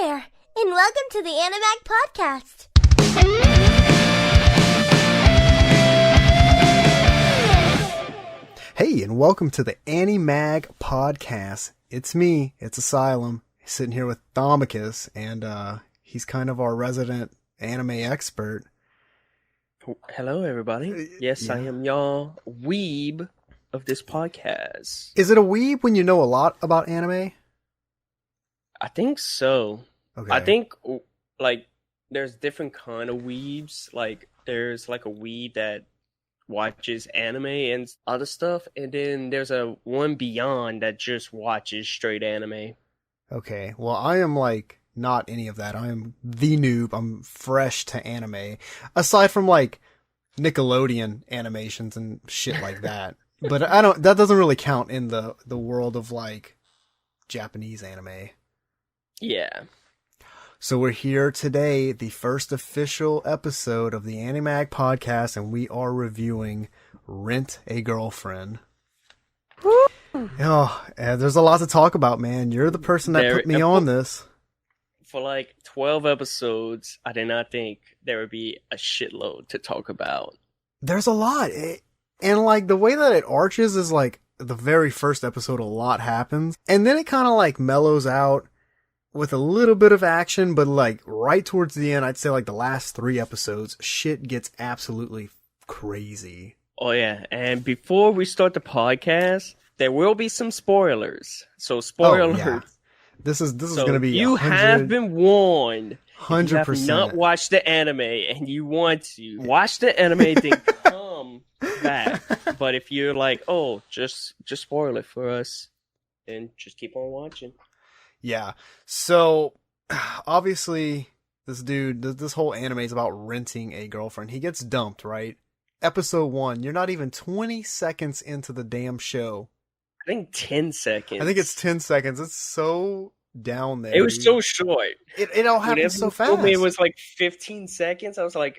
there, and welcome to the Animag podcast. Hey, and welcome to the Animag podcast. It's me, it's Asylum, sitting here with Thomacus, and he's kind of our resident anime expert. Hello, everybody. Yes, I am y'all weeb of this podcast. Is it a weeb when you know a lot about anime? I think so. Okay. I think, like, there's different kind of weebs. Like, there's, like, a weeb that watches anime and other stuff, and then there's a one beyond that just watches straight anime. Okay, well, I am, like, not any of that. I am the noob. I'm fresh to anime. Aside from, like, Nickelodeon animations and shit like that. But that doesn't really count in the world of, like, Japanese anime. Yeah. So we're here today, the first official episode of the Animag podcast, and we are reviewing Rent a Girlfriend. Oh, there's a lot to talk about, man. You're the person that put me on this. For like 12 episodes, I did not think there would be a shitload to talk about. There's a lot. And like the way that it arches is like the very first episode, a lot happens. And then it kind of like mellows out with a little bit of action, but like right towards the end, I'd say like the last 3 episodes, shit gets absolutely crazy. Oh yeah, and before we start the podcast, there will be some spoilers. So spoilers. Oh, yeah. This is going to be you have been warned. 100%. If you have not watched the anime and you want to watch the anime, then come back. But if you're like, oh, just spoil it for us, then just keep on watching. Yeah. So obviously this whole anime is about renting a girlfriend. He gets dumped, right? Episode 1, you're not even 20 seconds into the damn show. I think 10 seconds. I think it's 10 seconds. It's so down there. It was so short. It all happened so fast. It was like 15 seconds. I was like,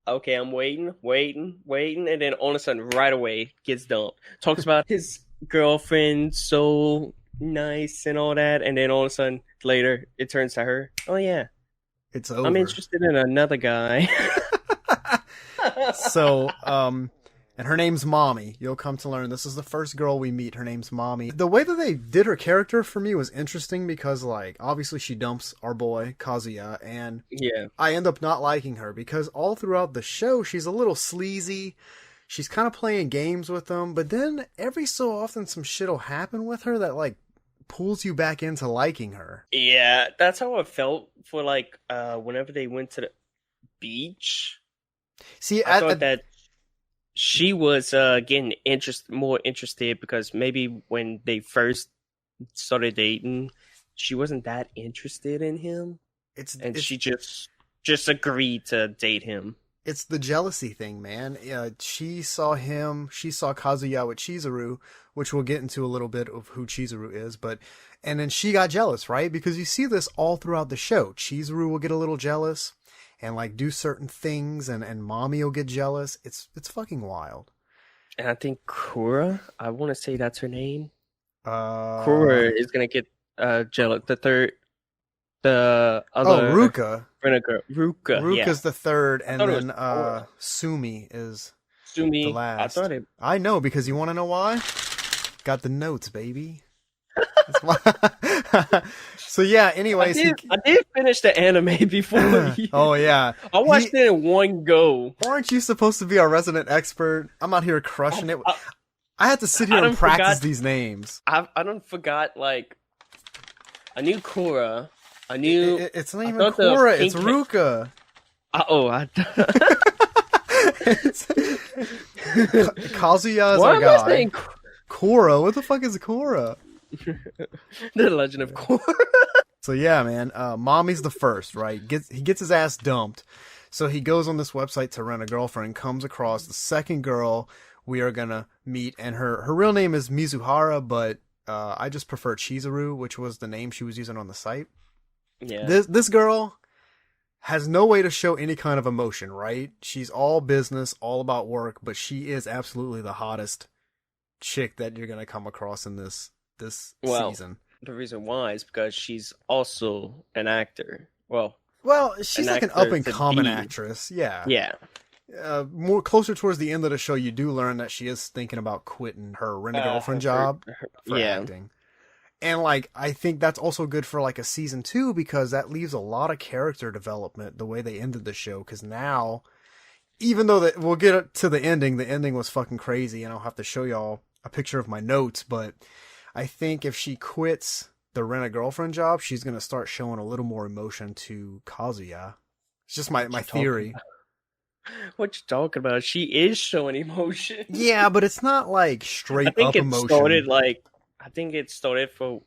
okay, I'm waiting. And then all of a sudden, right away, gets dumped. Talks about his girlfriend, so nice and all that. And then all of a sudden, later, it turns to her. Oh, yeah. It's over. I'm interested in another guy. So, and her name's Mommy. You'll come to learn this is the first girl we meet. Her name's Mommy. The way that they did her character for me was interesting because, like, obviously she dumps our boy, Kazuya, and yeah, I end up not liking her because all throughout the show, she's a little sleazy. She's kind of playing games with them, but then every so often some shit'll happen with her that, like, pulls you back into liking her. Yeah, that's how I felt for, like, whenever they went to the beach. See, I thought that she was getting more interested because maybe when they first started dating, she wasn't that interested in him. She just agreed to date him. It's the jealousy thing, man. She saw Kazuya with Chizuru, which we'll get into a little bit of who Chizuru is, and then she got jealous, right? Because you see this all throughout the show. Chizuru will get a little jealous and like do certain things, and Mommy will get jealous. It's fucking wild. And I think Kura, I want to say that's her name. Kura is gonna get jealous. The other Ruka. Ruka's yeah. The third, and then Sumi is the last. I know, because you want to know why? Got the notes, baby. That's why. So yeah, anyways. I did finish the anime before. Oh yeah. I watched it in one go. Aren't you supposed to be our resident expert? I'm out here crushing it. I had to sit here and practice these names. I don't forgot, like, I knew Kura. I knew... It's not even Kura, it's Ruka. Kazuya's our guy. Kura? What the fuck is Kura? The Legend of Korra. So yeah, man, Mommy's the first, right? He gets his ass dumped. So he goes on this website to rent a girlfriend, comes across the second girl we are gonna meet, and her real name is Mizuhara, but I just prefer Chizuru, which was the name she was using on the site. Yeah. This girl has no way to show any kind of emotion, right? She's all business, all about work, but she is absolutely the hottest chick that you're gonna come across in this season. the reason why is because she's also an actor. Well, she's an like an actor up and to coming be. actress. Yeah. Yeah. More closer towards the end of the show, you do learn that she is thinking about quitting her rent-a-girlfriend job for yeah. acting. And like, I think that's also good for like a season 2 because that leaves a lot of character development the way they ended the show. Because now, even though we'll get to the ending was fucking crazy, and I'll have to show y'all a picture of my notes. But I think if she quits the rent-a-girlfriend job, she's gonna start showing a little more emotion to Kazuya. It's just my theory. What you talking about? She is showing emotion. Yeah, but it's not like straight I think up it emotion. started for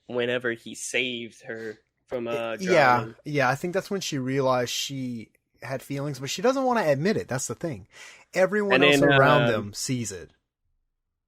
whenever he saved her from Yeah, I think that's when she realized she had feelings, but she doesn't want to admit it. That's the thing. Everyone else around them sees it.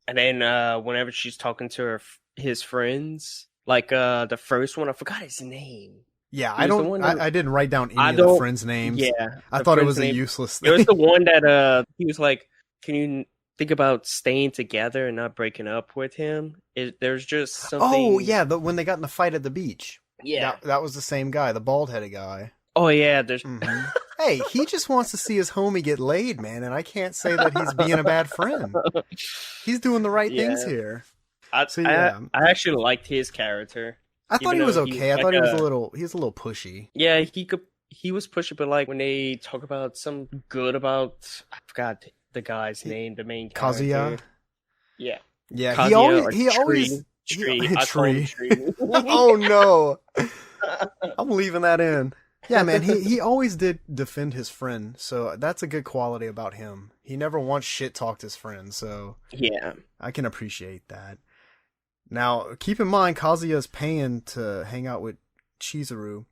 And then whenever she's talking to his friends, like the first one, I forgot his name. Yeah, I didn't write down any of the friends' names. Yeah, I thought it was a useless thing. It was the one that he was like, "Can you think about staying together and not breaking up with him?" There's just something. Oh yeah, when they got in the fight at the beach. Yeah, that was the same guy, the bald-headed guy. Oh yeah, there's. Mm-hmm. Hey, he just wants to see his homie get laid, man, and I can't say that he's being a bad friend. He's doing the right things here. I actually liked his character. I thought he was okay. I thought he was a little pushy. Yeah, he was pushy, but like when they talk about some good about, I forgot the guy's name, the main character. Kazuya. Yeah. Yeah. Kazuya He always Tree. Oh no. I'm leaving that in. Yeah, man. He always did defend his friend, so that's a good quality about him. He never once shit talked his friend, so yeah, I can appreciate that. Now, keep in mind, Kazuya's paying to hang out with Chizuru,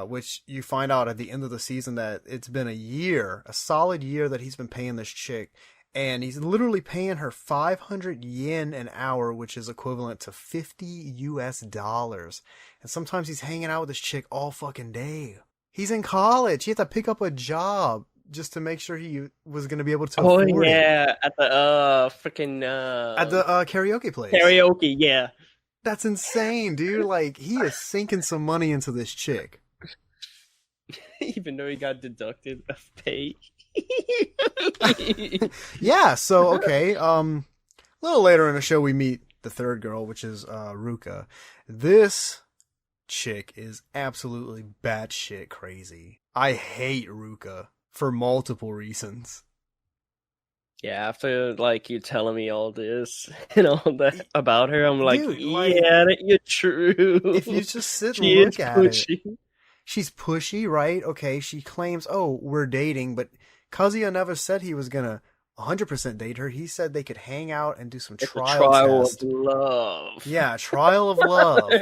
which you find out at the end of the season that it's been a solid year that he's been paying this chick, and he's literally paying her 500 yen an hour, which is equivalent to $50. And sometimes he's hanging out with this chick all fucking day. He's in college. He had to pick up a job just to make sure he was going to be able to afford it. At the freaking at the karaoke place. Karaoke, yeah. That's insane, dude. Like, he is sinking some money into this chick. Even though he got deducted of pay. Yeah, so okay. A little later in the show we meet the third girl, which is Ruka. This chick is absolutely batshit crazy. I hate Ruka for multiple reasons. Yeah, after like you telling me all this and all that about her, I'm like, dude, yeah, you're true. If you just sit and look at it, she's pushy, right? Okay, she claims, oh, we're dating, but Kazuya never said he was gonna 100% date her. He said they could hang out and do some trial of love. Yeah, trial of love.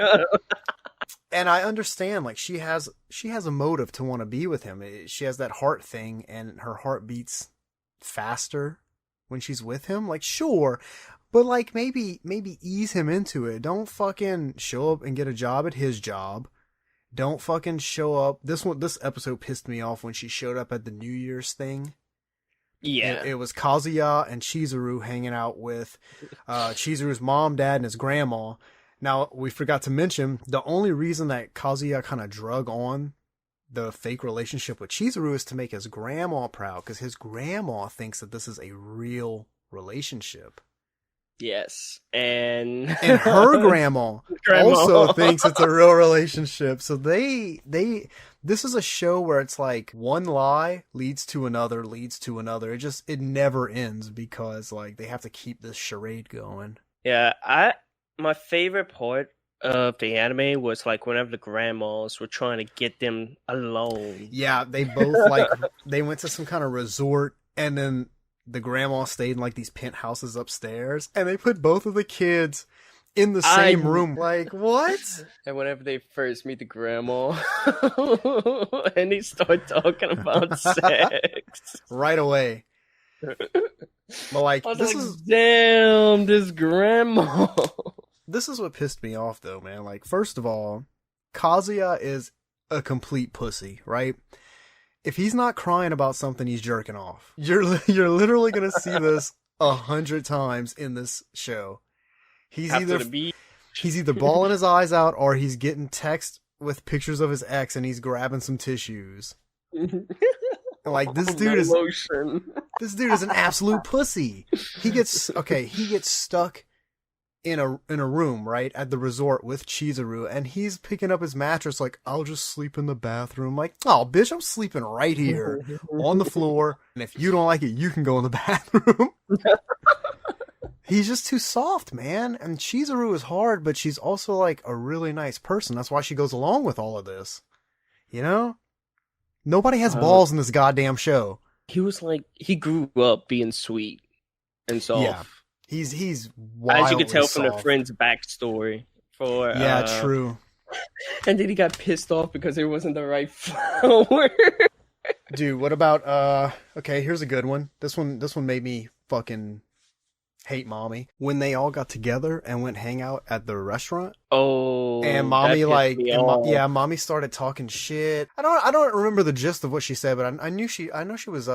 And I understand, like, she has a motive to want to be with him. She has that heart thing, and her heart beats faster when she's with him. Like, sure, but like maybe ease him into it. Don't fucking show up and get a job at his job. Don't fucking show up. This episode pissed me off when she showed up at the New Year's thing. Yeah. It was Kazuya and Chizuru hanging out with Chizuru's mom, dad, and his grandma. Now, we forgot to mention, the only reason that Kazuya kind of drug on the fake relationship with Chizuru is to make his grandma proud, because his grandma thinks that this is a real relationship. Yes, and her grandma also thinks it's a real relationship. So this is a show where it's like one lie leads to another. It never ends because like they have to keep this charade going. Yeah, my favorite part of the anime was like whenever the grandmas were trying to get them alone. Yeah, they both like they went to some kind of resort, and then the grandma stayed in like these penthouses upstairs, and they put both of the kids in the same room. Like, what? And whenever they first meet the grandma and they start talking about sex right away. But like, damn, this grandma. This is what pissed me off though, man. Like, first of all, Kazuya is a complete pussy, right? If he's not crying about something, he's jerking off. You're literally gonna see this 100 times in this show. He's He's either bawling his eyes out or he's getting text with pictures of his ex and he's grabbing some tissues. Like this dude is an absolute pussy. He gets stuck in a room, right, at the resort with Chizuru, and he's picking up his mattress like, I'll just sleep in the bathroom. Like, oh bitch, I'm sleeping right here on the floor, and if you don't like it, you can go in the bathroom. He's just too soft, man. And Chizuru is hard, but she's also like a really nice person. That's why she goes along with all of this. You know? Nobody has balls in this goddamn show. He was like, he grew up being sweet and soft. Yeah. He's wildly as you can tell soft. from the friend's backstory. True. And then he got pissed off because it wasn't the right flower. Dude, what about okay, here's a good one. This one made me fucking hate Mommy. When they all got together and went hang out at the restaurant. Oh, and Mommy Mommy started talking shit. I don't remember the gist of what she said, but I know she was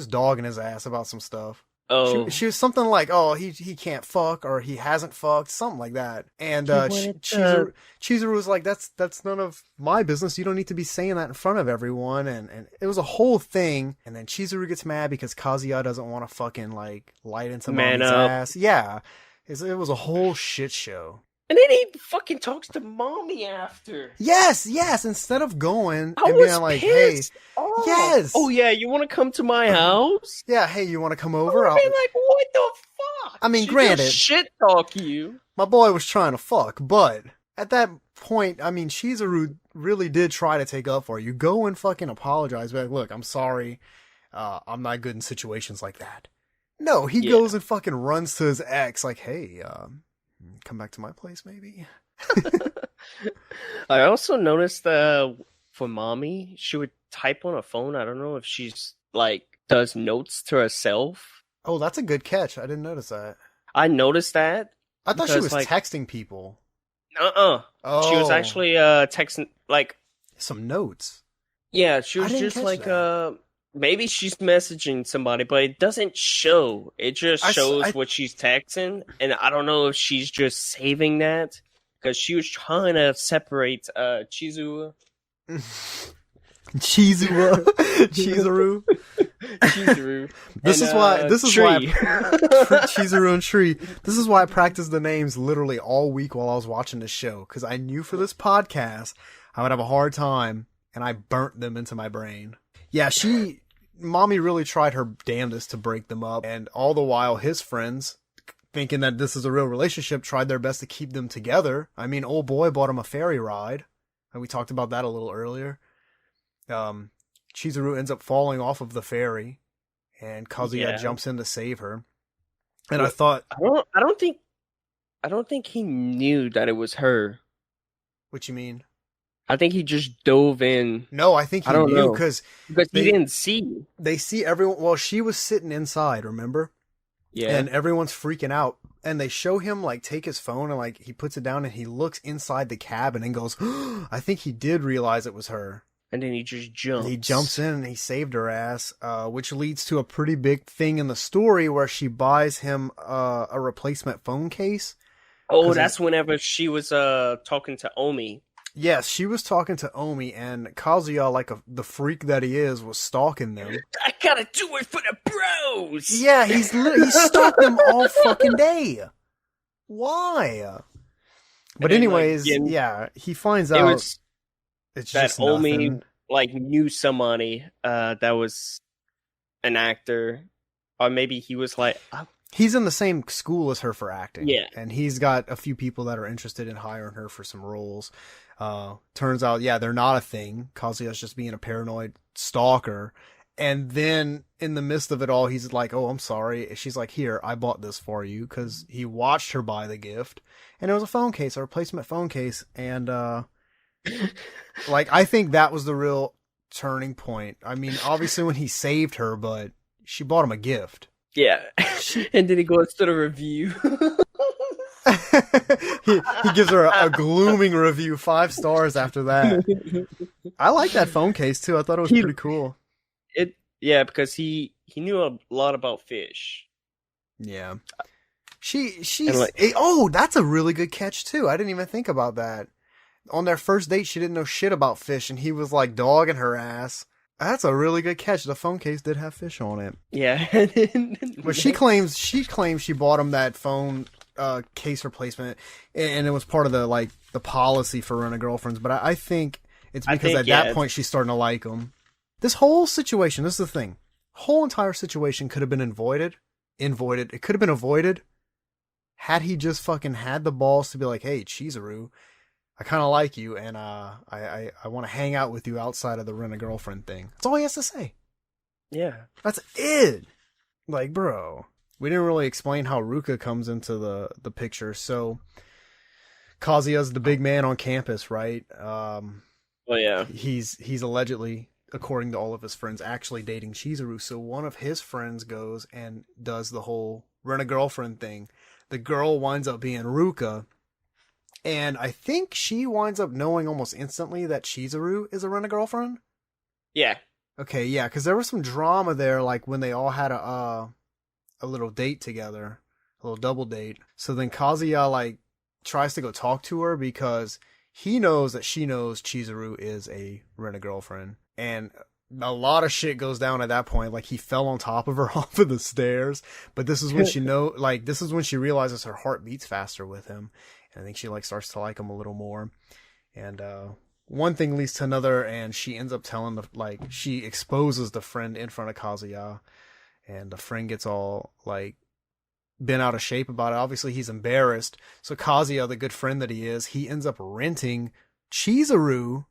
dogging his ass about some stuff. Oh, she was something like, oh, he can't fuck, or he hasn't fucked, something like that. And Chizuru was like, that's none of my business. You don't need to be saying that in front of everyone. And it was a whole thing. And then Chizuru gets mad because Kazuya doesn't want to fucking like light into Mommy's ass. Yeah, it was a whole shit show. And then he fucking talks to Mommy after. Yes. Instead of going and being like, pissed. hey, yes. Oh yeah, you want to come to my house? Yeah, hey, you want to come over? I'll be like, what the fuck? I mean, granted, shit talk you. My boy was trying to fuck, but at that point, I mean, Chizuru really did try to take up for you. Go and fucking apologize. Be like, look, I'm sorry. I'm not good in situations like that. No, he goes and fucking runs to his ex like, hey, come back to my place, maybe. I also noticed for Mommy, she would type on a phone. I don't know if she's like does notes to herself. Oh, that's a good catch. I didn't notice that. I noticed that. I thought she was texting people. Oh. She was actually texting like some notes. Yeah, she was just like maybe she's messaging somebody, but it doesn't show. It just shows what she's texting, and I don't know if she's just saving that because she was trying to separate Chizuru. Chizuru. This is why Chizuru and Tree. This is why I practiced the names literally all week while I was watching this show, because I knew for this podcast I would have a hard time, and I burnt them into my brain. Yeah, Mommy really tried her damnedest to break them up, and all the while his friends, thinking that this is a real relationship, tried their best to keep them together. I mean, old boy bought him a ferry ride, and we talked about that a little earlier. Chizuru ends up falling off of the ferry, and Kazuya jumps in to save her. And I thought, I don't think he knew that it was her. What you mean? I think he just dove in. No, I think he knew because he didn't see. They see everyone. Well, she was sitting inside, remember? Yeah. And everyone's freaking out. And they show him like take his phone and like he puts it down and he looks inside the cabin and goes, I think he did realize it was her. And then he just jumps. He jumps in and he saved her ass, which leads to a pretty big thing in the story where she buys him a replacement phone case. Oh, that's whenever she was talking to Omi. Yes, she was talking to Omi, and Kazuya, like the freak that he is, was stalking them. I gotta do it for the bros! Yeah, he stalked them all fucking day. Why? But anyways, he finds out it's that just Omi nothing. Like knew somebody that was an actor, or maybe he was like. He's in the same school as her for acting. Yeah. And he's got a few people that are interested in hiring her for some roles. Turns out, they're not a thing. Kazuya's just being a paranoid stalker. And then in the midst of it all, he's like, oh, I'm sorry. She's like, here, I bought this for you, because he watched her buy the gift. And it was a phone case, a replacement phone case. And like, I think that was the real turning point. I mean, obviously when he saved her, but she bought him a gift. Yeah, and then he goes to the review. he gives her a glooming review, 5 stars after that. I like that phone case too. I thought it was pretty cool. Because he knew a lot about fish. Yeah. Oh, that's a really good catch too. I didn't even think about that. On their first date, she didn't know shit about fish, and he was like dogging her ass. That's a really good catch. The phone case did have fish on it. Yeah. But she claims she bought him that phone case replacement, and it was part of the policy for Rent-A-Girlfriends. But I think it's because at that point she's starting to like him. This whole situation, this is the thing. Whole entire situation could have been avoided. It could have been avoided had he just fucking had the balls to be like, hey, Chizuru, I kind of like you, and I want to hang out with you outside of the Rent-A-Girlfriend thing. That's all he has to say. Yeah. That's it. Like, bro. We didn't really explain how Ruka comes into the picture. So, Kazuya's the big man on campus, right? Oh, yeah. He's allegedly, according to all of his friends, actually dating Chizuru. So one of his friends goes and does the whole Rent-A-Girlfriend thing. The girl winds up being Ruka. And I think she winds up knowing almost instantly that Chizuru is a Rent-A-Girlfriend. Yeah. Okay, yeah, because there was some drama there, like when they all had a little date together, a little double date. So then Kazuya tries to go talk to her because he knows that she knows Chizuru is a Rent-A-Girlfriend, and a lot of shit goes down at that point. Like, he fell on top of her off of the stairs, but this is when this is when she realizes her heart beats faster with him, and I think she starts to like him a little more, and one thing leads to another, and she ends up telling she exposes the friend in front of Kazuya, and the friend gets all bent out of shape about it. Obviously, he's embarrassed. So Kazuya, the good friend that he is, he ends up renting Chizuru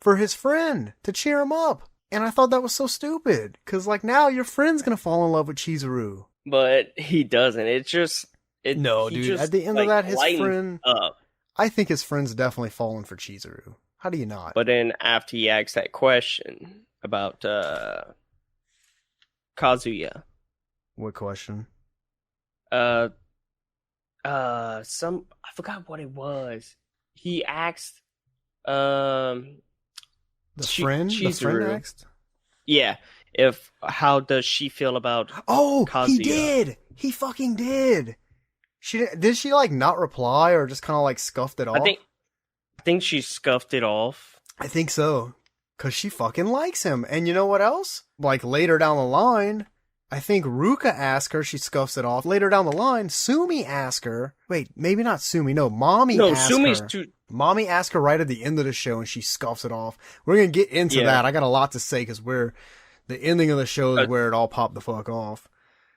for his friend to cheer him up. And I thought that was so stupid, because now your friend's gonna fall in love with Chizuru. But he doesn't. At the end of that, his friend. Up. I think his friend's definitely falling for Chizuru. How do you not? But then after he asks that question about Kazuya. What question? I forgot what it was. He asked the friend asked? Yeah. How does she feel about Kazuya? He did! He fucking did! Did she not reply, or just kind of scuffed it off? I think she scuffed it off. I think so. Cause she fucking likes him. And you know what else? Later down the line, I think Ruka asked her, she scuffs it off. Later down the line, Sumi asked her. Wait, maybe not Sumi. No, Mommy asked her. Mommy asked her right at the end of the show, and she scuffs it off. We're gonna get into that. I got a lot to say, because the ending of the show is where it all popped the fuck off.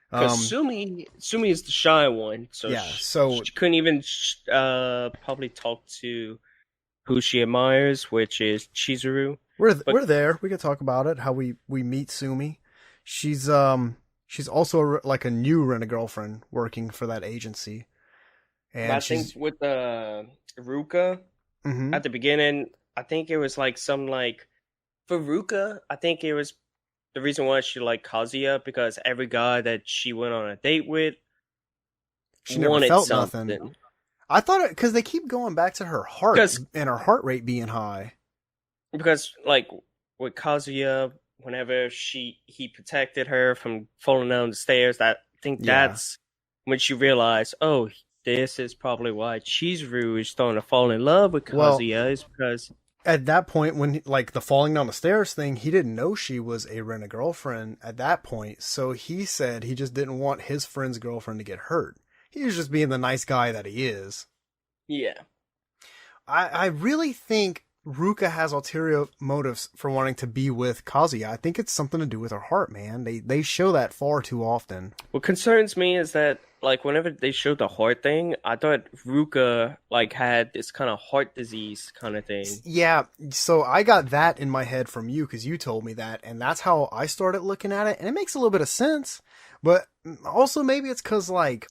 Because Sumi is the shy one, so she couldn't even probably talk to who she admires, which is Chizuru. We're there. We can talk about it. How we meet Sumi. She's also a new Rent-A-Girlfriend working for that agency. And I think with Ruka at the beginning, I think it was for Ruka. I think it was the reason why she liked Kazuya, because every guy that she went on a date with, she never wanted felt something. Nothing. I thought it because they keep going back to her heart and her heart rate being high. Because with Kazuya, whenever he protected her from falling down the stairs, that's when she realized, oh, this is probably why Chizuru is starting to fall in love with Kazuya, is because at that point, when the falling down the stairs thing, he didn't know she was a Rent-A-Girlfriend at that point. So he said he just didn't want his friend's girlfriend to get hurt. He was just being the nice guy that he is. Yeah. I really think Ruka has ulterior motives for wanting to be with Kazuya. I think it's something to do with her heart, man. They show that far too often. What concerns me is that, whenever they showed the heart thing, I thought Ruka, had this kind of heart disease kind of thing. Yeah, so I got that in my head from you, because you told me that, and that's how I started looking at it, and it makes a little bit of sense, but also maybe it's because, towards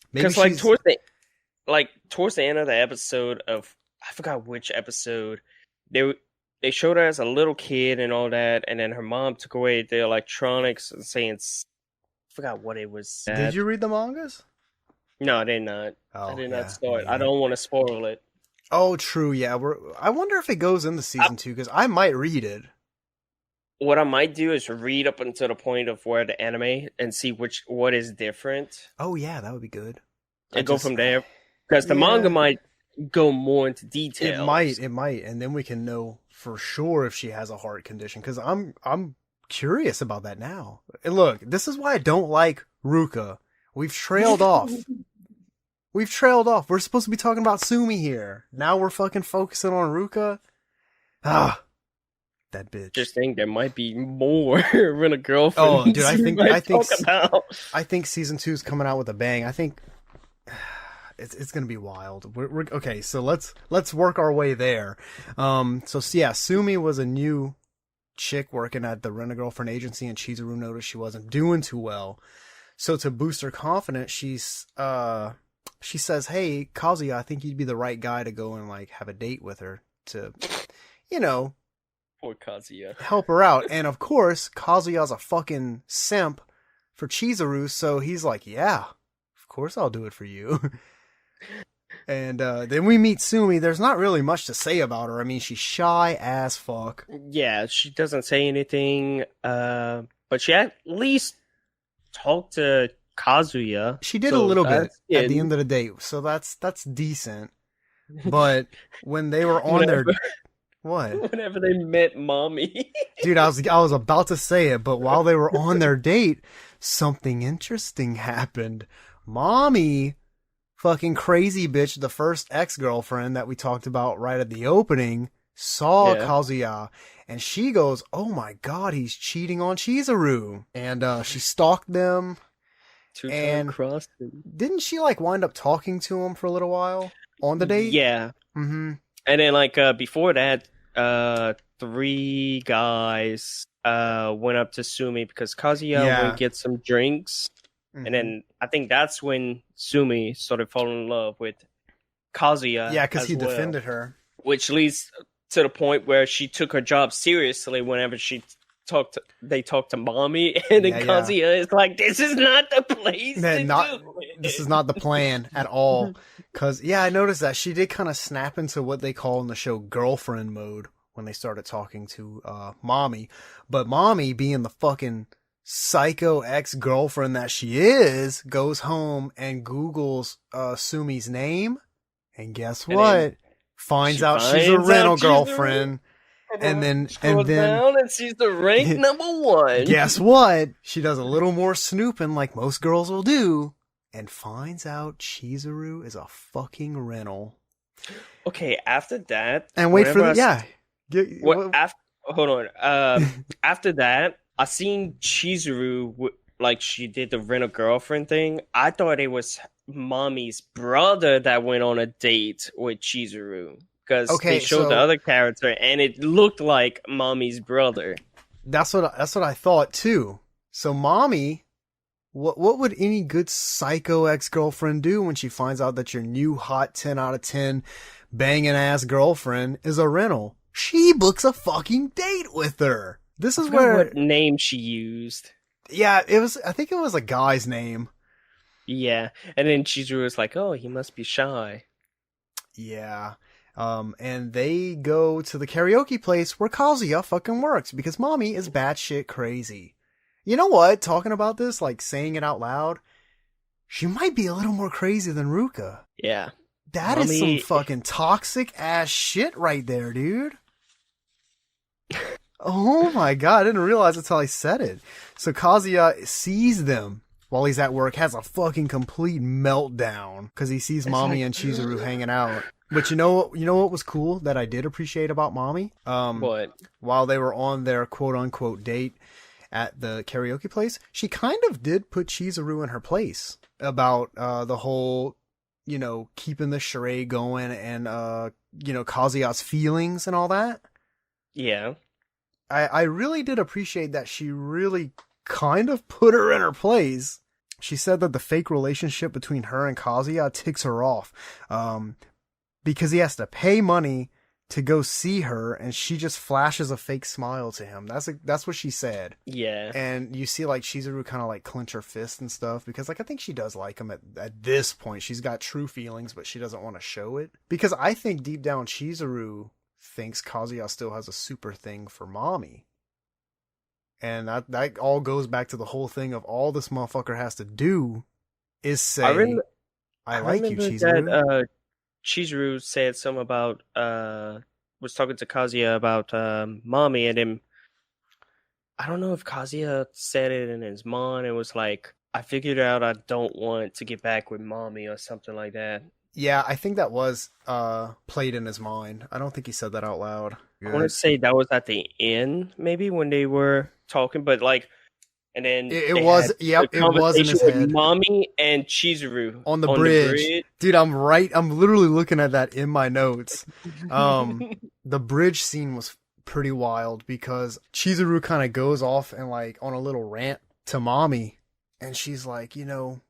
the end of the episode of, I forgot which episode, they showed her as a little kid and all that, and then her mom took away the electronics and saying, I forgot what it was. Did you read the mangas? No, I did not. Oh, I did not start. I don't want to spoil it. Oh, true. Yeah, I wonder if it goes into season 2, because I might read it. What I might do is read up until the point of where the anime and see what is different. Oh yeah, that would be good. and go from there. Because the manga might go more into details. It might, and then we can know for sure if she has a heart condition. Because I'm curious about that now. And look, this is why I don't like Ruka. We've trailed off. We're supposed to be talking about Sumi here. Now we're fucking focusing on Ruka. Ah, that bitch. Just think there might be more than a girlfriend. Oh, dude, I think season 2 is coming out with a bang. I think it's gonna be wild. We're okay. So let's work our way there. Sumi was a new chick working at the Rent-A-Girlfriend agency, and Chizuru noticed she wasn't doing too well. So to boost her confidence, she says, "Hey, Kazuya, I think you'd be the right guy to go and like have a date with her to, poor Kazuya, help her out." And of course, Kazuya's a fucking simp for Chizuru, so he's like, "Yeah, of course I'll do it for you." And then we meet Sumi. There's not really much to say about her. I mean, she's shy as fuck. Yeah, she doesn't say anything, but she at least talked to Kazuya. She did a little bit at the end of the date, so that's decent. But when they were on whenever they met Mommy. Dude, I was about to say it, but while they were on their date, something interesting happened. Mommy, fucking crazy bitch, the first ex-girlfriend that we talked about right at the opening, saw Kazuya, and she goes, "Oh my god, he's cheating on Chizuru." And she stalked them. And didn't she like wind up talking to him for a little while on the date? Yeah. Mm-hmm. And then before that, 3 guys went up to Sumi because Kazuya went to get some drinks. Mm-hmm. And then I think that's when Sumi started falling in love with Kazuya. Yeah, because he defended her. Which leads to the point where she took her job seriously whenever they talked to Mommy, and then Kazuya is like, "This is not the place do it. This is not the plan at all." Because, I noticed that she did kind of snap into what they call in the show girlfriend mode when they started talking to Mommy. But Mommy, being the fucking psycho ex-girlfriend that she is, goes home and Googles Sumi's name, and guess what? Finds out she's a rental girlfriend. And then down and she's the rank number 1. Guess what? She does a little more snooping like most girls will do, and finds out Chizuru is a fucking rental. Okay, after that, and wait for hold on. After that, I seen Chizuru like she did the rental girlfriend thing. I thought it was Mommy's brother that went on a date with Chizuru. Because they showed the other character, and it looked like Mommy's brother. That's what I thought too. So Mommy, what would any good psycho ex-girlfriend do when she finds out that your new hot 10 out of 10 banging ass girlfriend is a rental? She books a fucking date with her. This is what name she used. Yeah, I think it was a guy's name. Yeah, and then Chizuru was like, "Oh, he must be shy." Yeah. And they go to the karaoke place where Kazuya fucking works because Mommy is batshit crazy. You know what? Talking about this, like saying it out loud, she might be a little more crazy than Ruka. Yeah. That is some fucking toxic ass shit right there, dude. Oh my god, I didn't realize until I said it. So Kazuya sees them while he's at work, has a fucking complete meltdown because he sees Mommy and Chizuru hanging out. But you know what was cool that I did appreciate about Mommy? What? While they were on their quote-unquote date at the karaoke place, she kind of did put Chizuru in her place about the whole, keeping the charade going and, Kazuya's feelings and all that. Yeah. I really did appreciate that she really kind of put her in her place. She said that the fake relationship between her and Kazuya ticks her off. Because he has to pay money to go see her, and she just flashes a fake smile to him. That's what she said. Yeah. And you see, like, Chizuru kind of, like, clench her fist and stuff, because, like, I think she does like him at this point. She's got true feelings, but she doesn't want to show it. Because I think deep down Chizuru thinks Kazuya still has a super thing for Mommy. And that all goes back to the whole thing of all this motherfucker has to do is say... I like you, remember Chizuru. that Chizuru said something about was talking to Kazuya about mommy, and then I don't know if Kazuya said it in his mind. It was like, I figured out I don't want to get back with mommy or something like that. Yeah, I think that was played in his mind. I don't think he said that out loud. I want to say that was at the end, maybe when they were talking, but like, and then It was, yep, it was in his with head. mommy and Chizuru On the bridge. Dude, I'm literally looking at that in my notes. The bridge scene was pretty wild because Chizuru kind of goes off and like on a little rant to mommy, and she's like, and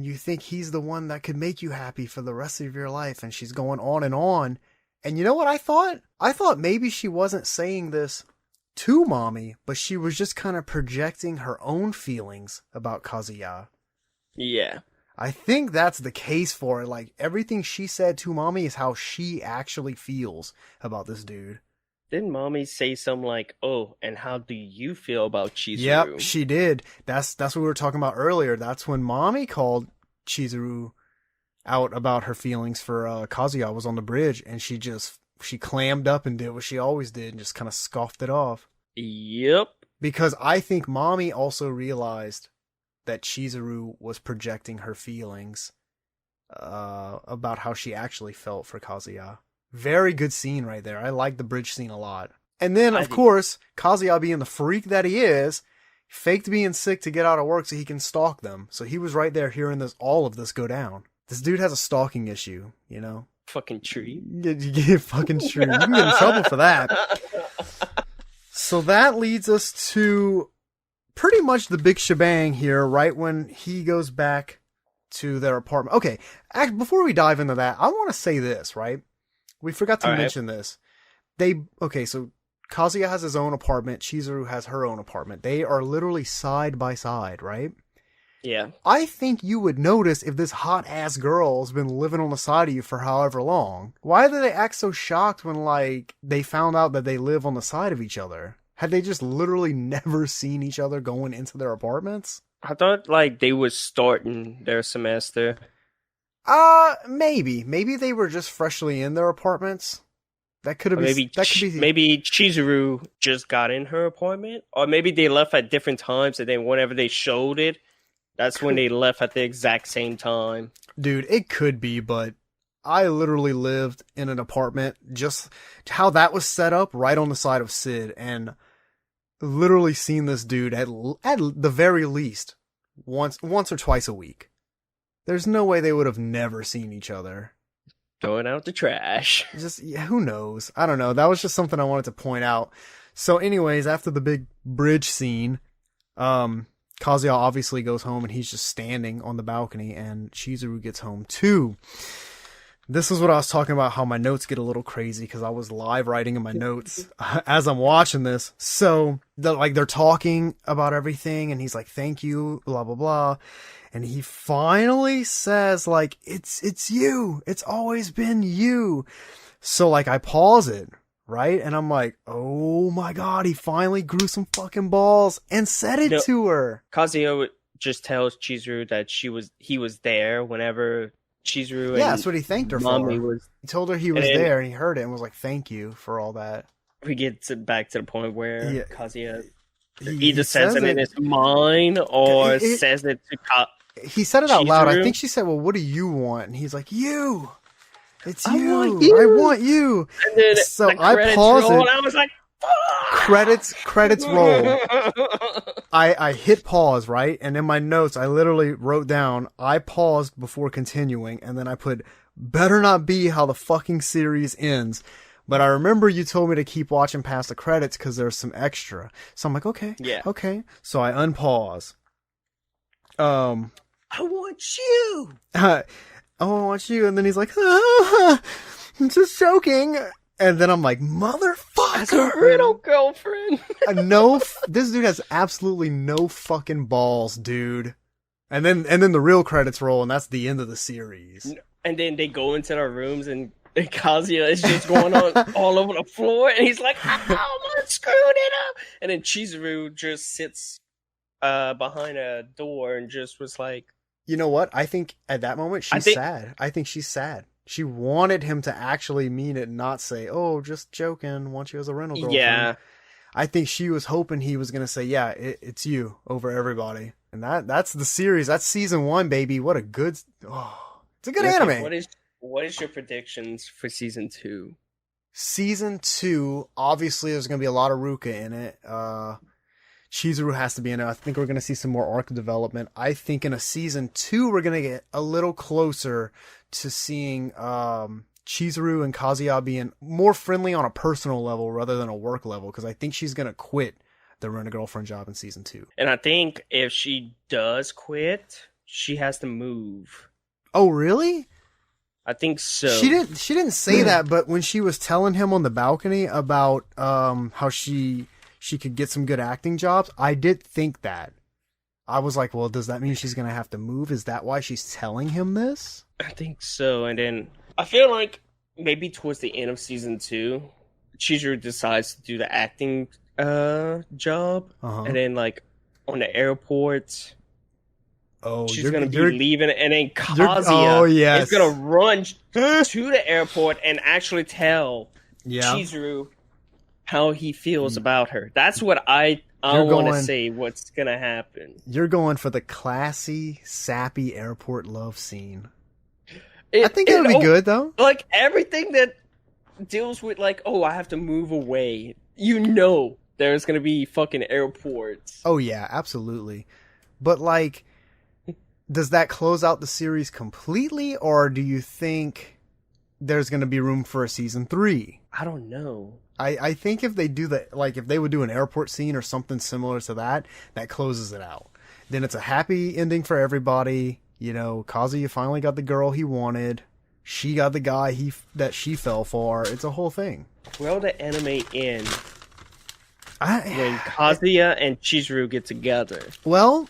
you think he's the one that could make you happy for the rest of your life, and she's going on and on. And you know what I thought? I thought maybe she wasn't saying this to mommy, but she was just kind of projecting her own feelings about Kazuya. Yeah. I think that's the case for it. Like, everything she said to mommy is how she actually feels about this dude. Didn't mommy say something like, "Oh, and how do you feel about Chizuru?" Yep, she did. That's what we were talking about earlier. That's when mommy called Chizuru out about her feelings for Kazuya was on the bridge, and she clammed up and did what she always did and just kind of scoffed it off. Yep. Because I think mommy also realized that Chizuru was projecting her feelings about how she actually felt for Kazuya. Very good scene right there. I like the bridge scene a lot. And then, of course, Kazuya, being the freak that he is, faked being sick to get out of work so he can stalk them. So he was right there hearing all of this go down. This dude has a stalking issue, Fucking tree. You get fucking tree. You can get in trouble for that. So that leads us to pretty much the big shebang here, right when he goes back to their apartment. Okay, before we dive into that, I want to say this, right? We forgot to mention this. So Kazuya has his own apartment. Chizuru has her own apartment. They are literally side by side, right? Yeah. I think you would notice if this hot-ass girl has been living on the side of you for however long. Why did they act so shocked when, like, they found out that they live on the side of each other? Had they just literally never seen each other going into their apartments? I thought, like, they was starting their semester. Maybe. Maybe they were just freshly in their apartments. That could have been. Maybe Chizuru just got in her apartment, or maybe they left at different times, and then whenever they showed it, that's when they left at the exact same time. Dude, it could be, but I literally lived in an apartment, just how that was set up, right on the side of Sid, and literally seen this dude at the very least once or twice a week. There's no way they would have never seen each other. Throwing out the trash. Who knows? I don't know. That was just something I wanted to point out. So anyways, after the big bridge scene, Kazuya obviously goes home and he's just standing on the balcony, and Chizuru gets home too. This is what I was talking about, how my notes get a little crazy because I was live writing in my notes as I'm watching this. So they're talking about everything, and he's like, "Thank you, blah, blah, blah." And he finally says, like, it's you. It's always been you. So, like, I pause it, right? And I'm like, oh my God, he finally grew some fucking balls and said it to her. Kazuya just tells Chizuru that he was there whenever Chizuru. Yeah, that's what he thanked her for. He told her he was there, and he heard it and was like, "Thank you for all that." We get back to the point where Kazuya either says it in his mind or says it to he said it out loud. I think she said, "Well, what do you want?" And he's like, "You. It's you. I want you." And then so I paused it. And I was like, Credits roll. I hit pause, right? And in my notes, I literally wrote down, I paused before continuing, and then I put, "Better not be how the fucking series ends." But I remember you told me to keep watching past the credits because there's some extra. So I'm like, okay. Yeah. Okay. So I unpause. I want you. I want you. And then he's like, I'm just joking. And then I'm like, motherfucker. As a real girlfriend. This dude has absolutely no fucking balls, dude. And then the real credits roll, and that's the end of the series. And then they go into their rooms, and Kazuya is just going on all over the floor, and he's like, "I'm screwed it up." And then Chizuru just sits behind a door and just was like, You know what? I think at that moment she's sad. I think she's sad. She wanted him to actually mean it, and not say, "Oh, just joking. Want you as a rental girlfriend." Yeah. I think she was hoping he was gonna say, "Yeah, it's you over everybody." And that's the series. That's season 1, baby. What a good. Oh, it's a good anime. What is your predictions for season 2? Season 2, obviously, there's gonna be a lot of Ruka in it. Chizuru has to be in it. I think we're going to see some more arc development. I think in a season 2, we're going to get a little closer to seeing Chizuru and Kazuya being more friendly on a personal level rather than a work level, because I think she's going to quit the rent-a-girlfriend job in season 2. And I think if she does quit, she has to move. Oh, really? I think so. She didn't say that, but when she was telling him on the balcony about how she could get some good acting jobs, I did think that. I was like, well, does that mean she's going to have to move? Is that why she's telling him this? I think so. And then I feel like maybe towards the end of season 2, Chizuru decides to do the acting job. And then, like, on the airport, she's going to be leaving. And then Kazuya is going to run to the airport and actually tell Chizuru how he feels about her. That's what I want to say what's going to happen. You're going for the classy, sappy airport love scene. I think it would be good, though. Like, everything that deals with, like, oh, I have to move away. You know there's going to be fucking airports. Oh, yeah, absolutely. But, like, does that close out the series completely, or do you think there's going to be room for a season 3? I don't know. I think if they do that, like if they would do an airport scene or something similar to that, that closes it out. Then it's a happy ending for everybody. You know, Kazuya finally got the girl he wanted. She got the guy that she fell for. It's a whole thing. Will the anime end when Kazuya and Chizuru get together? Well,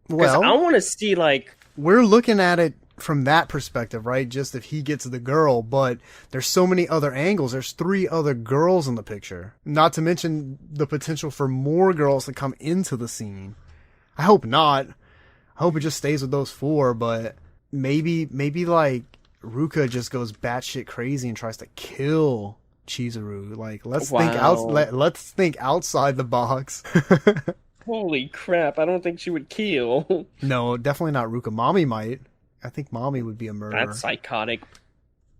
I want to see, like, we're looking at it from that perspective, right? Just if he gets the girl, but there's so many other angles. There's 3 other girls in the picture. Not to mention the potential for more girls to come into the scene. I hope not. I hope it just stays with those 4, but maybe like Ruka just goes batshit crazy and tries to kill Chizuru. Like, let's think outside the box. Holy crap, I don't think she would kill. No, definitely not Ruka. Mommy might. I think Mommy would be a murderer. That's psychotic.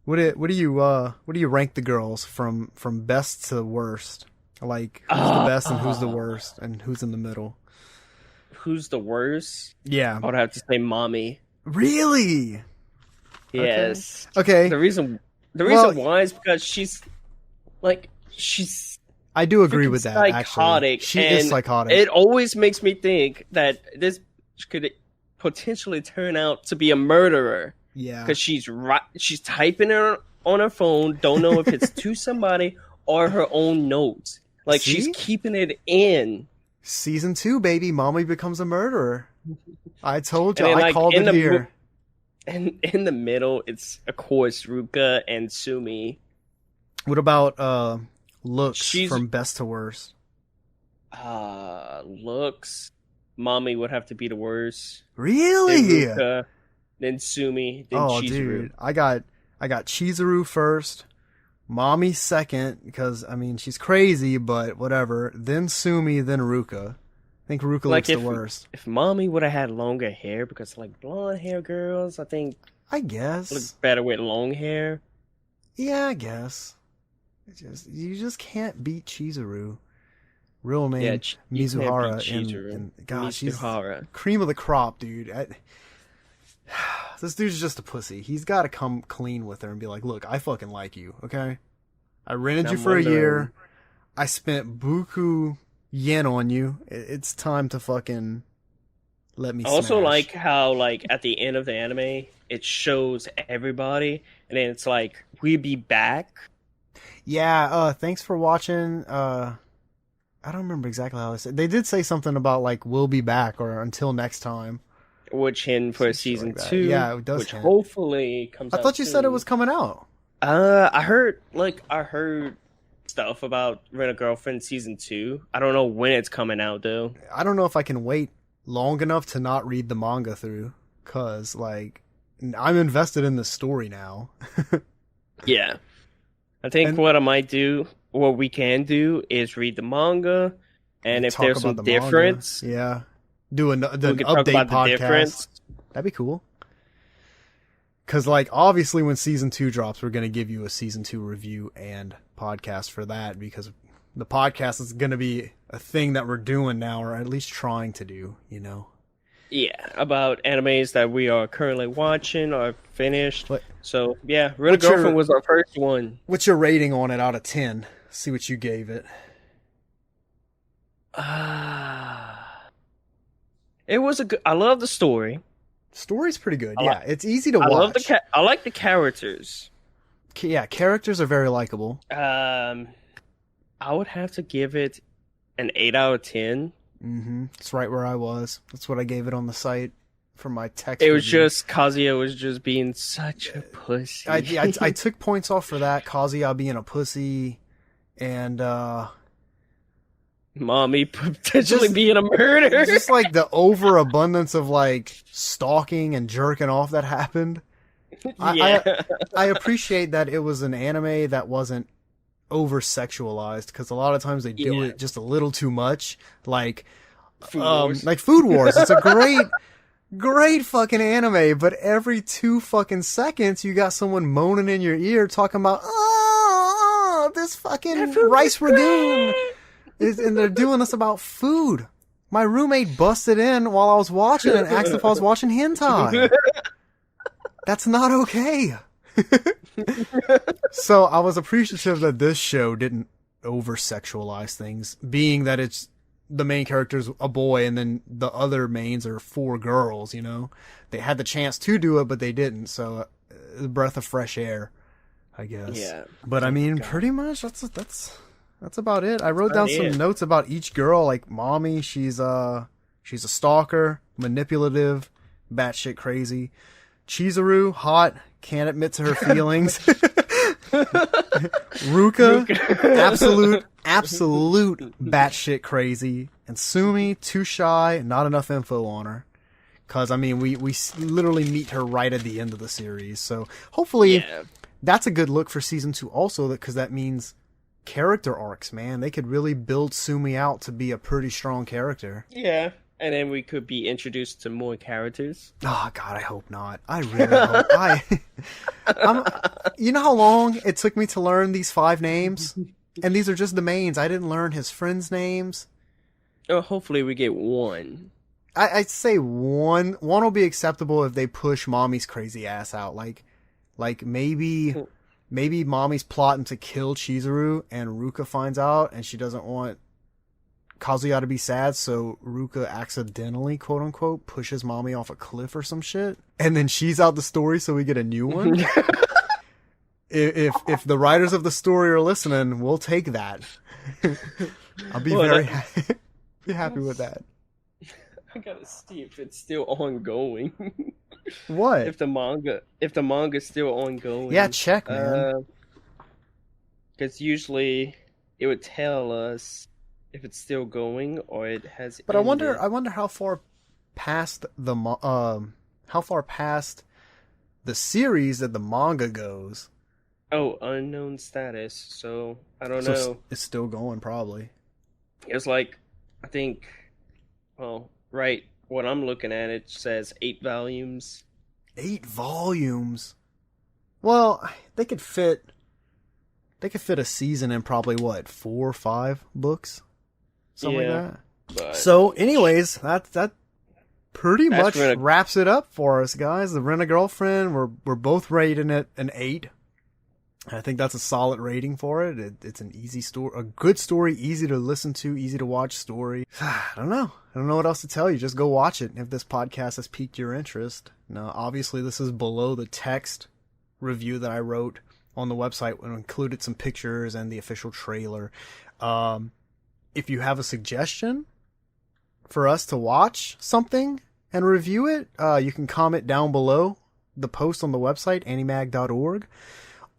What do you rank the girls from best to worst? Like, who's the best and who's the worst and who's in the middle? Who's the worst? Yeah. I would have to say Mommy. Really? Yes. Okay. The reason why is because she's I do agree with that, psychotic, actually. She is psychotic. It always makes me think that this could potentially turn out to be a murderer. Yeah. Because she's typing it on her phone, don't know if it's to somebody or her own notes. Like, she's keeping it in. Season 2, baby. Mommy becomes a murderer. I told you. I called it here. And in the middle, it's, of course, Ruka and Sumi. What about looks from best to worst? Looks. Mommy would have to be the worst. Really? Then Ruka, then Sumi, then Chizuru. Dude. I got Chizuru first. Mommy second, because, I mean, she's crazy, but whatever. Then Sumi, then Ruka. I think Ruka looks the worst. If Mommy would have had longer hair, because, like, blonde hair girls, I guess look better with long hair. Yeah, I guess. You just can't beat Chizuru. Real name, Mizuhara. And gosh, she's cream of the crop, dude. This dude's just a pussy. He's got to come clean with her and be like, look, I fucking like you, okay? I rented you for a year. I spent buku yen on you. It's time to fucking let me also smash. Like how, like, at the end of the anime, it shows everybody, and then it's like, we'll be back. Yeah, thanks for watching. I don't remember exactly how they said. They did say something about, like, we'll be back or until next time. Which hint for season 2. Yeah, it does. Which hopefully comes out. I thought you said it was coming out. I heard stuff about Rent-A-Girlfriend season 2. I don't know when it's coming out, though. I don't know if I can wait long enough to not read the manga through. 'cause like I'm invested in the story now. Yeah. I think what we can do is read the manga, and if talk there's about some the manga. difference, Yeah, do an we can update talk about the podcast. difference. That'd be cool. Because, like, obviously when Season 2 drops, we're going to give you a Season 2 review and podcast for that, because the podcast is going to be a thing that we're doing now, or at least trying to do, you know? Yeah, about animes that we are currently watching or finished. But, So, yeah, Real What's your- Girlfriend was our first one. what's your rating on it out of 10? See what you gave it. It was a good... I love the story. Story's pretty good. I Yeah, it's easy to I watch. love I like the characters. Yeah, characters are very likable. I would have to give it an 8 out of 10. Mm-hmm. It's right where I was. That's what I gave it on the site for my text. It was review. just Kazuya was just being such a pussy. I took points off for that. Kazuya being a pussy, and Mommy potentially Just- being a murderer. just like the overabundance of like stalking and jerking off that happened. Yeah. I appreciate that it was an anime that wasn't over sexualized, because a lot of times they do Yeah. it just a little too much. Like Food Wars. like Food Wars. It's a great fucking anime, but every 2 fucking seconds you got someone moaning in your ear talking about this fucking rice ragoon. And they're doing this about food. My roommate busted in while I was watching and asked if I was watching hentai. That's not okay. So I was appreciative that this show didn't over-sexualize things, being that it's the main character's a boy and then the other mains are 4 girls, you know? They had the chance to do it, but they didn't, so a breath of fresh air, I guess. Yeah. But I mean, pretty much that's about it. I wrote down about some it. notes about each girl, like Mommy, she's a stalker, manipulative, batshit crazy. Chizuru, hot, can't admit to her feelings. Ruka, absolute batshit crazy. And Sumi, too shy, not enough info on her. Cause I mean, we literally meet her right at the end of the series. So hopefully Yeah. that's a good look for season 2 also, because that means character arcs, man. They could really build Sumi out to be a pretty strong character. Yeah. And then we could be introduced to more characters. Oh God, I hope not. I really hope. You know how long it took me to learn these 5 names, and these are just the mains. I didn't learn his friends' names. Oh, hopefully we get one. I'd say one will be acceptable if they push Mommy's crazy ass out. Like maybe Mommy's plotting to kill Chizuru, and Ruka finds out, and she doesn't want Kazuya to be sad, so Ruka accidentally, quote unquote, pushes Mommy off a cliff or some shit, and then she's out the story, so we get a new one. If the writers of the story are listening, we'll take that. I'll be be happy with that. I gotta see if it's still ongoing. What? If the manga's still ongoing. Yeah, check, man. Because usually it would tell us if it's still going or it has. But ended. I wonder how far past the series that the manga goes. Oh, unknown status. So I don't So know. it's still going, probably. It's like, I think, well, right. What I'm looking at, it says 8 volumes. 8 volumes. Well, they could fit a season in probably what, 4 or 5 books, something Yeah, like that. But So, anyways, that pretty That's much Rent-A- wraps it up for us, guys. The Rent-A-Girlfriend, we're both rating it an 8. I think that's a solid rating for it. It's an easy story, a good story, easy to listen to, easy to watch story. I don't know what else to tell you. Just go watch it if this podcast has piqued your interest. Now, obviously, this is below the text review that I wrote on the website, and included some pictures and the official trailer. If you have a suggestion for us to watch something and review it, you can comment down below the post on the website, animag.org.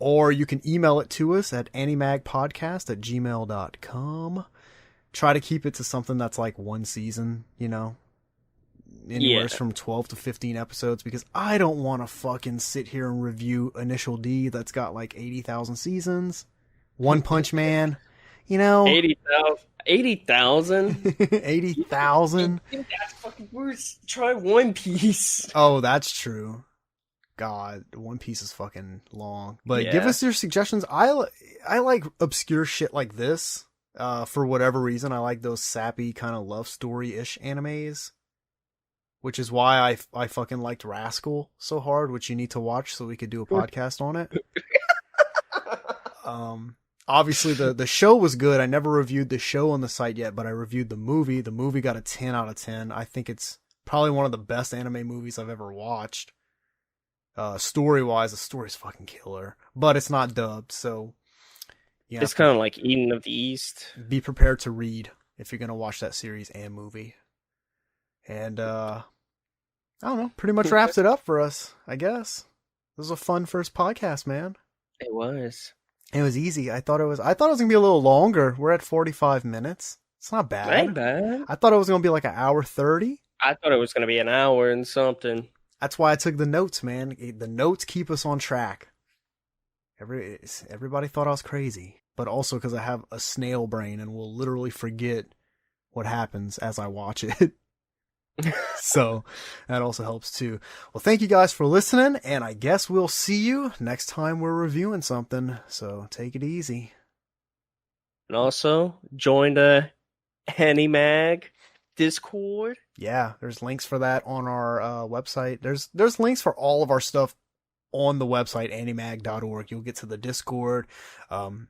Or you can email it to us at animagpodcast@gmail.com. Try to keep it to something that's like 1 season, you know. anywhere from 12 to 15 episodes because I don't want to fucking sit here and review Initial D that's got like 80,000 seasons. One Punch Man, 80,000. 80,000? 80,000? That's fucking worse. Try One Piece. Oh, that's true. God, One Piece is fucking long. But give us your suggestions. I like obscure shit like this. For whatever reason, I like those sappy kind of love story-ish animes. Which is why I fucking liked Rascal so hard, which you need to watch so we could do a podcast on it. Obviously the show was good. I never reviewed the show on the site yet, but I reviewed the movie. The movie got a 10 out of 10. I think it's probably one of the best anime movies I've ever watched. Story-wise, the story's fucking killer. But it's not dubbed, so... It's kind of like Eden of the East. Be prepared to read if you're going to watch that series and movie. And, I don't know, pretty much wraps it up for us, I guess. This was a fun first podcast, man. It was. It was easy. I thought it was going to be a little longer. We're at 45 minutes. It's not bad. Ain't bad. I thought it was going to be like an hour 30. I thought it was going to be an hour and something. That's why I took the notes, man. The notes keep us on track. Everybody thought I was crazy. But also because I have a snail brain and will literally forget what happens as I watch it. So that also helps too. Well, thank you guys for listening, and I guess we'll see you next time we're reviewing something. So take it easy. And also, join the Animag Discord. Yeah, there's links for that on our website. There's links for all of our stuff on the website, animag.org. You'll get to the Discord, the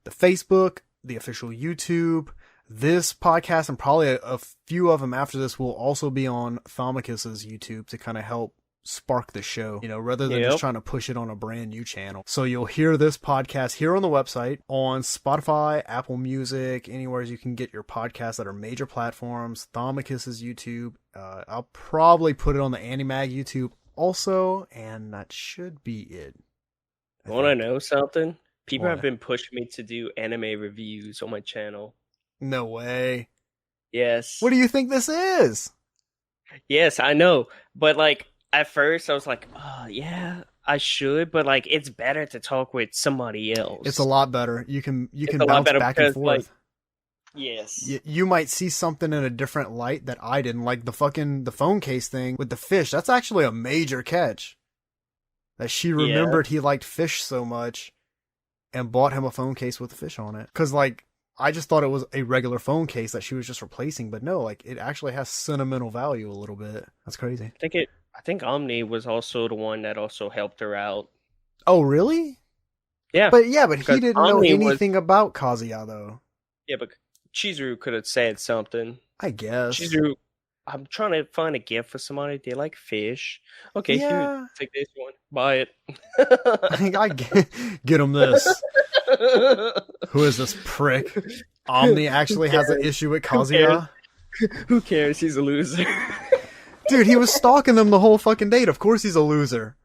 Facebook, the official YouTube. This podcast and probably a few of them after this will also be on Thomacus's YouTube to kind of help spark the show, rather than just trying to push it on a brand new channel. So you'll hear this podcast here on the website, on Spotify, Apple Music, anywhere you can get your podcasts that are major platforms, Thomacus's YouTube. I'll probably put it on the Animag YouTube also, and that should be it. Want to know something? People have been pushing me to do anime reviews on my channel. No way. Yes. What do you think this is? Yes, I know. But at first I was like, oh yeah, I should, but it's better to talk with somebody else. It's a lot better. You can bounce back and forth. Yes. You might see something in a different light that I didn't, like the phone case thing with the fish. That's actually a major catch. That she remembered he liked fish so much and bought him a phone case with a fish on it. Because, I just thought it was a regular phone case that she was just replacing, but no, it actually has sentimental value a little bit. That's crazy. I think Omni was also the one that also helped her out. Oh, really? Yeah. But he didn't know anything about Kazuya, though. Yeah, but Chizuru could have said something. I guess. Chizuru, I'm trying to find a gift for somebody. They like fish. Okay, here, take this one. Buy it. I get him this. Who is this prick? Omni actually has an issue with Kazuya? Who cares? He's a loser. Dude, he was stalking them the whole fucking date. Of course he's a loser.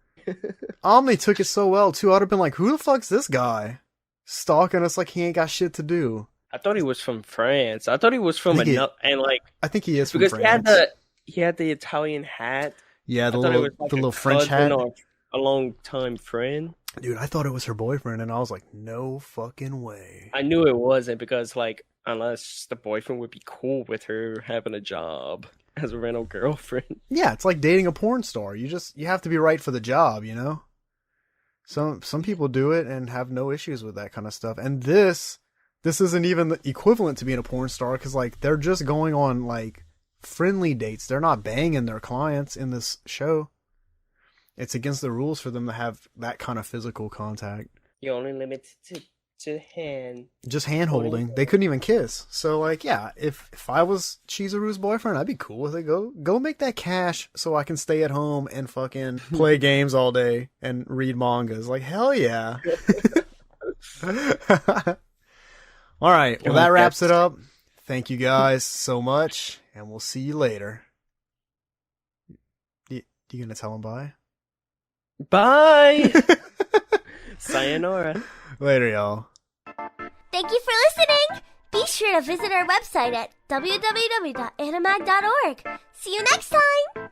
Omni took it so well, too. I'd have been like, who the fuck's this guy? Stalking us like he ain't got shit to do. I thought he was from France. I thought he was from I think he is from because France. he had the Italian hat. Yeah, the little French hat. Or a long time friend. Dude, I thought it was her boyfriend, and I was like, no fucking way. I knew it wasn't because, unless the boyfriend would be cool with her having a job as a rental girlfriend. Yeah, it's like dating a porn star. You have to be right for the job, Some people do it and have no issues with that kind of stuff. And this isn't even equivalent to being a porn star because, they're just going on, friendly dates. They're not banging their clients in this show. It's against the rules for them to have that kind of physical contact. You're only limited to hand. Just hand holding. They couldn't even kiss. So, if I was Chizuru's boyfriend, I'd be cool with it. Go make that cash so I can stay at home and fucking play games all day and read mangas. Hell yeah. All right. Well, that wraps it up. Thank you guys so much, and we'll see you later. You gonna tell them bye? Bye! Sayonara. Later, y'all. Thank you for listening. Be sure to visit our website at www.animag.org. See you next time!